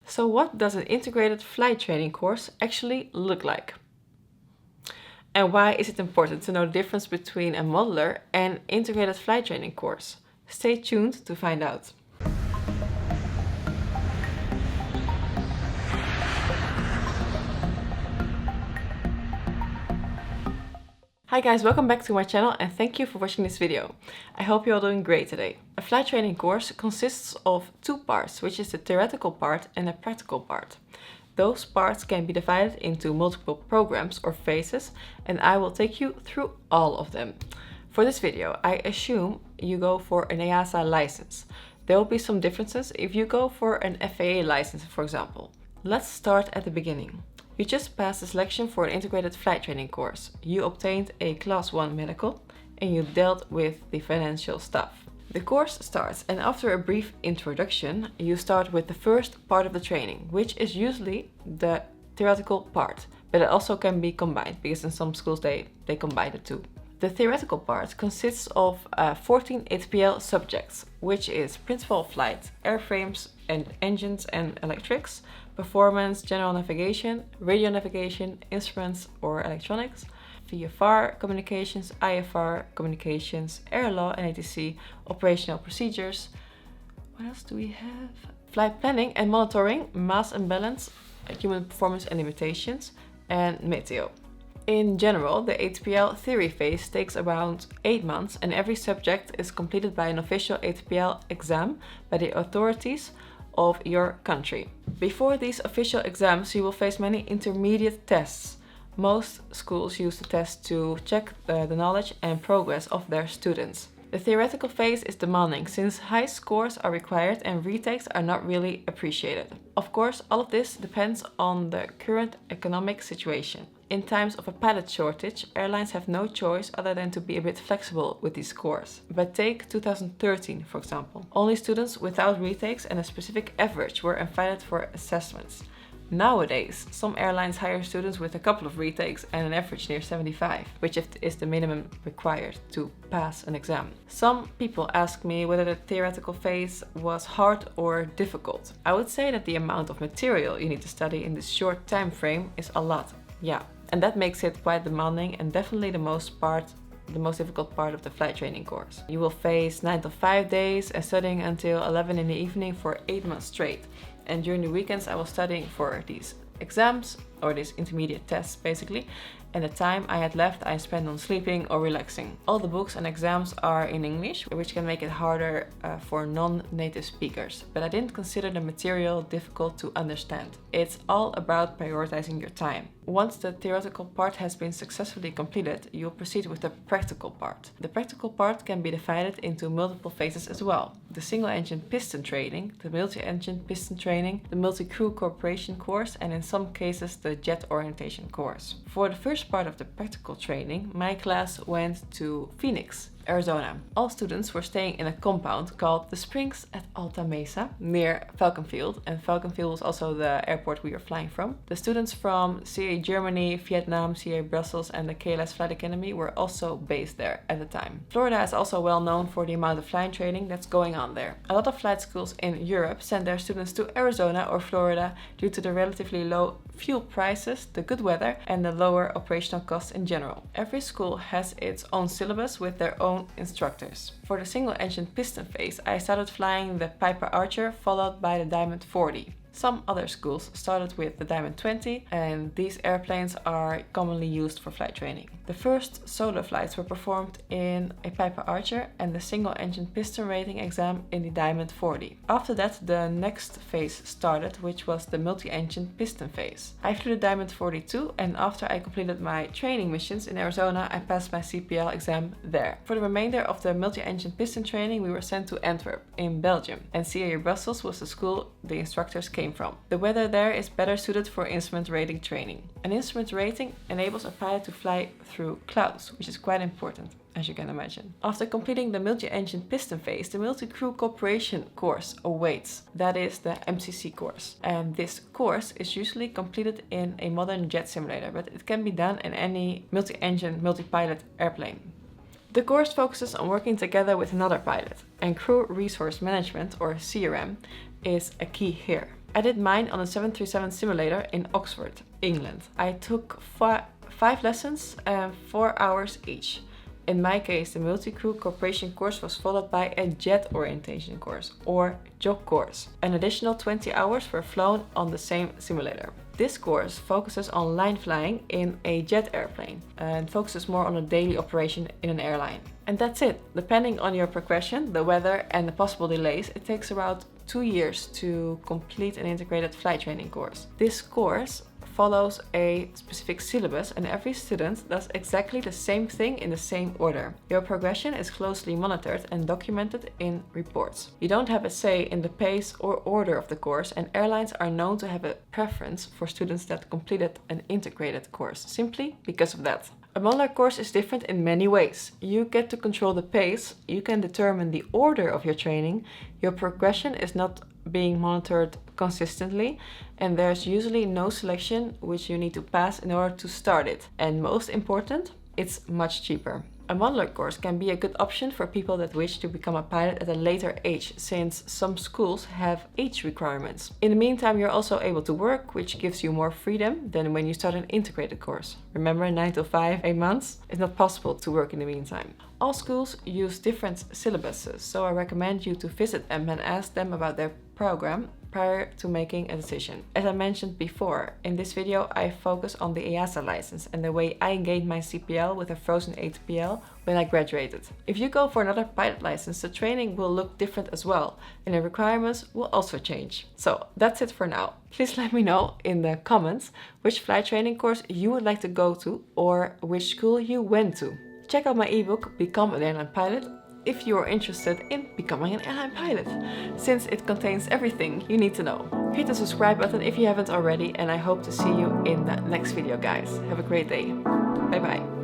So what does an integrated flight training course actually look like? And why is it important to know the difference between a modular and integrated flight training course? Stay tuned to find out. Hi guys, welcome back to my channel and thank you for watching this video. I hope you're all doing great today. A flight training course consists of two parts, which is the theoretical part and the practical part. Those parts can be divided into multiple programs or phases, and I will take you through all of them. For this video, I assume you go for an EASA license. There will be some differences if you go for an FAA license, for example. Let's start at the beginning. You just passed the selection for an integrated flight training course. You obtained a Class 1 medical and you dealt with the financial stuff. The course starts, and after a brief introduction, you start with the first part of the training, which is usually the theoretical part, but it also can be combined because in some schools they combine the two. The theoretical part consists of 14 ATPL subjects, which is principle of flight, airframes and engines and electrics, performance, general navigation, radio navigation, instruments or electronics, VFR communications, IFR communications, air law and ATC, operational procedures. What else do we have? Flight planning and monitoring, mass and balance, human performance and limitations, and meteo. In general, the ATPL theory phase takes around 8 months and every subject is completed by an official ATPL exam by the authorities of your country. Before these official exams, you will face many intermediate tests. Most schools use the test to check the knowledge and progress of their students. The theoretical phase is demanding since high scores are required and retakes are not really appreciated. Of course, all of this depends on the current economic situation. In times of a pilot shortage, airlines have no choice other than to be a bit flexible with these scores. But take 2013, for example. Only students without retakes and a specific average were invited for assessments. Nowadays, some airlines hire students with a couple of retakes and an average near 75, which is the minimum required to pass an exam. Some people ask me whether the theoretical phase was hard or difficult. I would say that the amount of material you need to study in this short time frame is a lot. Yeah, and that makes it quite demanding and definitely the most difficult part of the flight training course. You will face 9 to 5 days and studying until 11 in the evening for 8 months straight. And during the weekends I was studying for these exams or these intermediate tests basically. And the time I had left I spent on sleeping or relaxing. All the books and exams are in English, which can make it harder for non-native speakers. But I didn't consider the material difficult to understand. It's all about prioritizing your time. Once the theoretical part has been successfully completed, you'll proceed with the practical part. The practical part can be divided into multiple phases as well. The single-engine piston training, the multi-engine piston training, the multi-crew cooperation course, and in some cases the jet orientation course. For the first part of the practical training, my class went to Phoenix, Arizona. All students were staying in a compound called the Springs at Alta Mesa near Falcon Field, and Falcon Field was also the airport we were flying from. The students from CA Germany, Vietnam, CA Brussels and the KLS Flight Academy were also based there at the time. Florida is also well known for the amount of flying training that's going on there. A lot of flight schools in Europe send their students to Arizona or Florida due to the relatively low fuel prices, the good weather and the lower operational costs in general. Every school has its own syllabus with their own instructors. For the single-engine piston phase, I started flying the Piper Archer followed by the Diamond 40. Some other schools started with the Diamond 20 and these airplanes are commonly used for flight training. The first solo flights were performed in a Piper Archer and the single-engine piston rating exam in the Diamond 40. After that, the next phase started, which was the multi-engine piston phase. I flew the Diamond 42 and after I completed my training missions in Arizona, I passed my CPL exam there. For the remainder of the multi-engine piston training, we were sent to Antwerp in Belgium, and CA Brussels was the school the instructors came from. The weather there is better suited for instrument rating training. An instrument rating enables a pilot to fly through clouds, which is quite important, as you can imagine. After completing the multi-engine piston phase, the multi-crew cooperation course awaits. That is the MCC course. And this course is usually completed in a modern jet simulator, but it can be done in any multi-engine, multi-pilot airplane. The course focuses on working together with another pilot, and crew resource management, or CRM, is a key here. I did mine on a 737 simulator in Oxford, England. I took 5 lessons and 4 hours each. In my case, the multi-crew cooperation course was followed by a jet orientation course, or JOC course. An additional 20 hours were flown on the same simulator. This course focuses on line flying in a jet airplane and focuses more on a daily operation in an airline. And that's it. Depending on your progression, the weather and the possible delays, it takes around 2 years to complete an integrated flight training course. This course follows a specific syllabus and every student does exactly the same thing in the same order. Your progression is closely monitored and documented in reports. You don't have a say in the pace or order of the course, and airlines are known to have a preference for students that completed an integrated course, simply because of that. A modular course is different in many ways. You get to control the pace, you can determine the order of your training, your progression is not being monitored consistently, and there's usually no selection which you need to pass in order to start it. And most important, it's much cheaper. A modular course can be a good option for people that wish to become a pilot at a later age, since some schools have age requirements. In the meantime, you're also able to work, which gives you more freedom than when you start an integrated course. Remember, 9 to 5, 8 months? It's not possible to work in the meantime. All schools use different syllabuses, so I recommend you to visit them and ask them about their program prior to making a decision. As I mentioned before, in this video I focus on the EASA license and the way I gained my CPL with a frozen ATPL when I graduated. If you go for another pilot license, the training will look different as well, and the requirements will also change. So that's it for now. Please let me know in the comments which flight training course you would like to go to or which school you went to. Check out my ebook, Become an Airline Pilot, if you are interested in becoming an airline pilot, since it contains everything you need to know. Hit the subscribe button if you haven't already, and I hope to see you in the next video, guys. Have a great day. Bye bye.